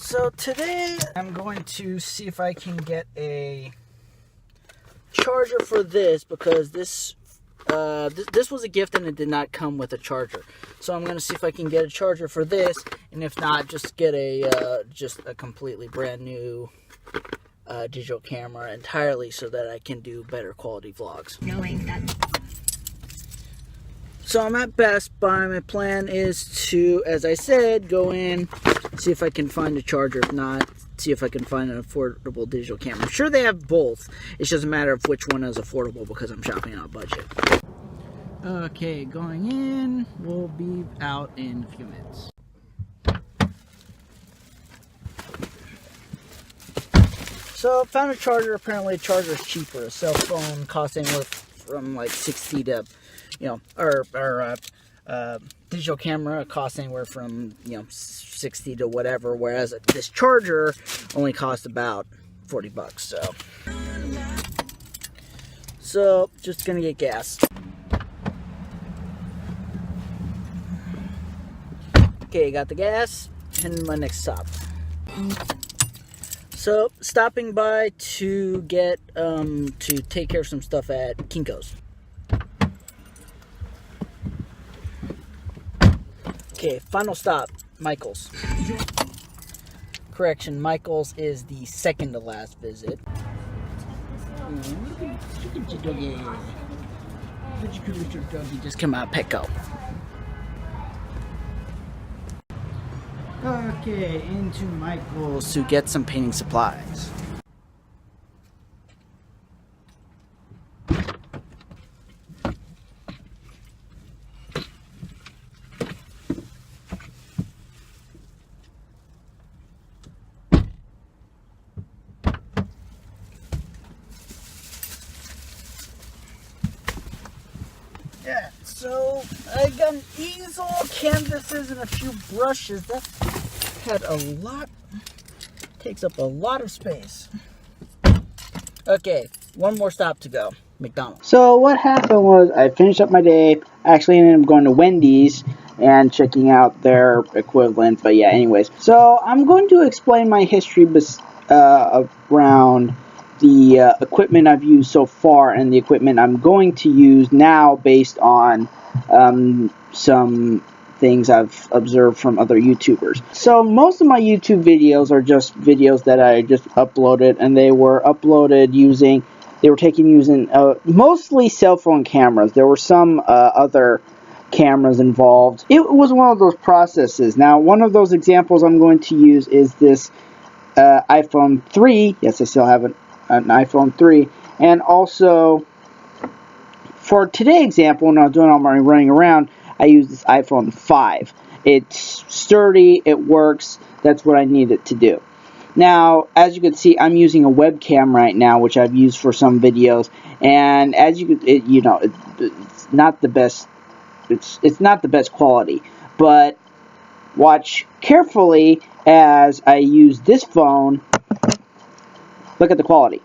So today I'm going to see if I can get a charger for this, because this was a gift and it did not come with a charger. So I'm going to see if I can get a charger for this, and if not, just get a completely brand new digital camera entirely, so that I can do better quality vlogs. Knowing that. So I'm at Best Buy. My plan is to, as I said, go in, see if I can find a charger. If not, see if I can find an affordable digital camera. I'm sure they have both. It's just a matter of which one is affordable, because I'm shopping on a budget. Okay, going in. We'll be out in a few minutes. So, found a charger. Apparently, a charger is cheaper. A cell phone costs anywhere from like 60 to, digital camera costs anywhere from 60 to whatever. Whereas this charger only costs about $40. So just gonna get gas. Okay, got the gas. Heading to my next stop. So, stopping by to get, to take care of some stuff at Kinko's. Okay, final stop, Michael's. Correction, Michael's is the second to last visit. Look at your doggy. Look at your doggy just come out, Petco. Okay, into Michael's to get some painting supplies. Yeah, so I got an easel, canvases, and a few brushes. That had a lot, takes up a lot of space. Okay, one more stop to go, McDonald's. So what happened was I finished up my day. I actually ended up going to Wendy's and checking out their equivalent. But yeah, anyways. So I'm going to explain my history around the equipment I've used so far and the equipment I'm going to use now, based on some things I've observed from other YouTubers. So most of my YouTube videos are just videos that I just uploaded, and they were uploaded using mostly cell phone cameras. There were some other cameras involved. It was one of those processes. Now, one of those examples I'm going to use is this iPhone 3. Yes, I still have an iPhone 3. And also, for today's example, when I was doing all my running around, I used this iPhone 5. It's sturdy, it works, that's what I need it to do. Now, as you can see, I'm using a webcam right now, which I've used for some videos, and as you can, it's not the best. It's not the best quality, but watch carefully as I use this phone. Look at the quality.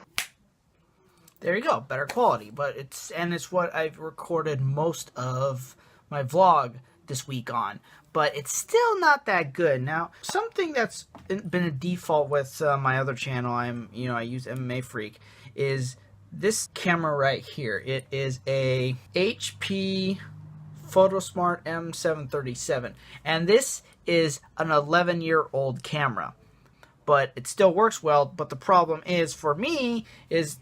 There you go, better quality, but it's what I've recorded most of my vlog this week on, but it's still not that good. Now, something that's been a default with my other channel, I use MMA Freak, is this camera right here. It is a HP Photosmart M737, and this is an 11-year-old camera, but it still works well. But the problem is, for me, is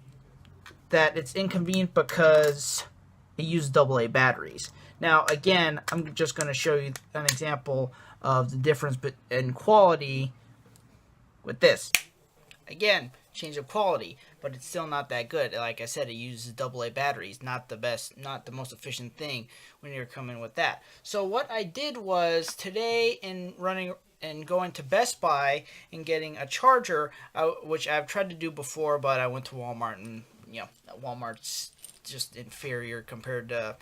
that it's inconvenient because it uses AA batteries. Now, again, I'm just going to show you an example of the difference in quality with this. Again, change of quality, but it's still not that good. Like I said, it uses AA batteries, not the best, not the most efficient thing when you're coming with that. So what I did was today, in running and going to Best Buy and getting a charger, which I've tried to do before, but I went to Walmart, and Walmart's just inferior compared to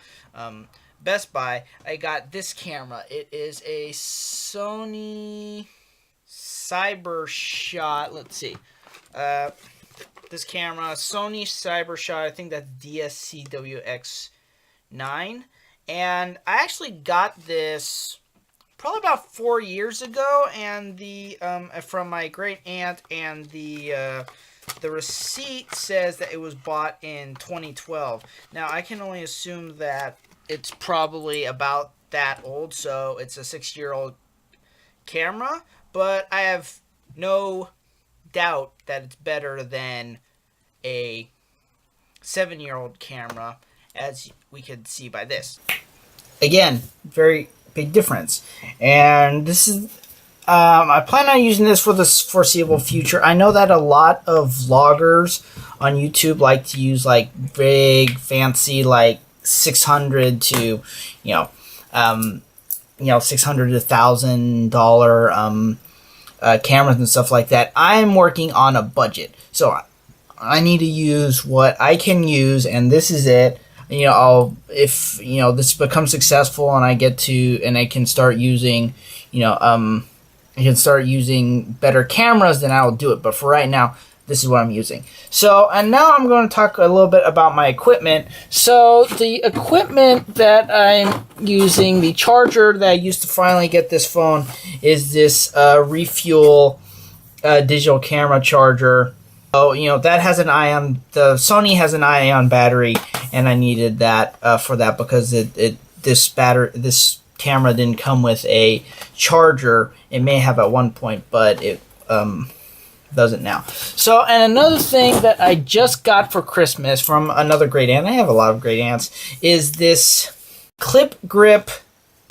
Best Buy. I got this camera. It is a Sony CyberShot. Let's see. This camera, Sony CyberShot. I think that's DSCWX9. And I actually got this probably about 4 years ago, and the from my great aunt, and the receipt says that it was bought in 2012. Now I can only assume that it's probably about that old, so it's a 6-year-old camera, but I have no doubt that it's better than a 7-year-old camera, as we could see by this. Again, very big difference. And this is, I plan on using this for the foreseeable future. I know that a lot of vloggers on YouTube like to use like big, fancy, like 600 to, $600 to $1,000 cameras and stuff like that. I'm working on a budget, so I need to use what I can use, and this is it. If this becomes successful and I can start using, I can start using better cameras, then I will do it. But for right now, this is what I'm using. So, and now I'm going to talk a little bit about my equipment. So, the equipment that I'm using, the charger that I used to finally get this phone, is this Refuel digital camera charger. So, that has the Sony has an ion battery, and I needed that for that because this camera didn't come with a charger. It may have at one point, but it doesn't now. So, and another thing that I just got for Christmas from another great aunt, I have a lot of great aunts, is this clip grip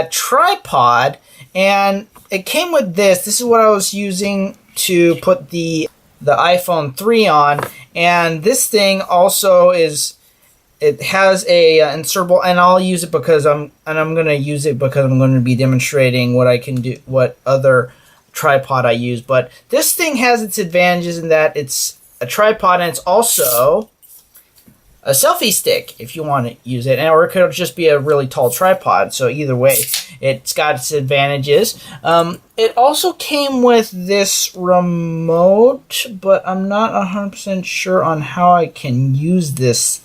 tripod, and it came with this. This is what I was using to put the iPhone 3 on, and this thing also has a insertable, and I'll use it because I'm going to use it because I'm going to be demonstrating what I can do, what other tripod I use. But this thing has its advantages in that it's a tripod, and it's also a selfie stick if you want to use it, or it could just be a really tall tripod. So either way, it's got its advantages. It also came with this remote, but I'm not 100% sure on how I can use this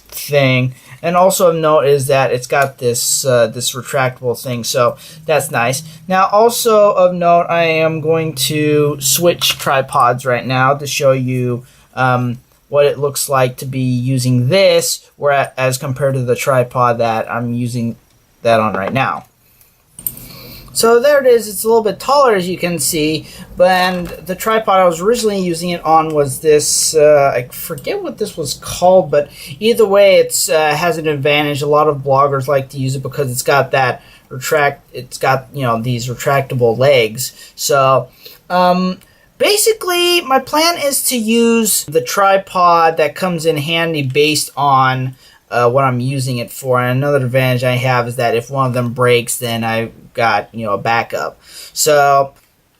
thing. And also of note is that it's got this this retractable thing, so that's nice. Now, also of note, I am going to switch tripods right now to show you what it looks like to be using this, as compared to the tripod that I'm using that on right now. So there it is. It's a little bit taller, as you can see, and the tripod I was originally using it on was this, I forget what this was called, but either way, it has an advantage. A lot of bloggers like to use it because it's got that these retractable legs. So, basically, my plan is to use the tripod that comes in handy based on what I'm using it for. And another advantage I have is that if one of them breaks, then I've got a backup. So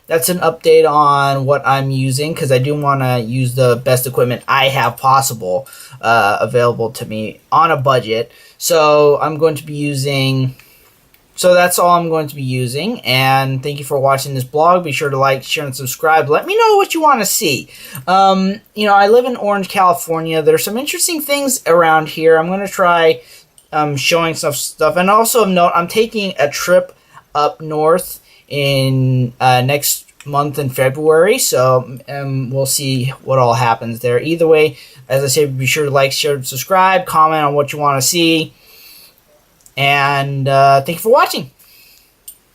that's an update on what I'm using, because I do want to use the best equipment I have possible available to me on a budget. So I'm going to be using. So that's all I'm going to be using, and thank you for watching this blog. Be sure to like, share, and subscribe. Let me know what you want to see. I live in Orange, California. There's some interesting things around here. I'm going to try showing some stuff. And also of note, I'm taking a trip up north in next month in February, so we'll see what all happens there. Either way, as I said, be sure to like, share, and subscribe. Comment on what you want to see. And thank you for watching.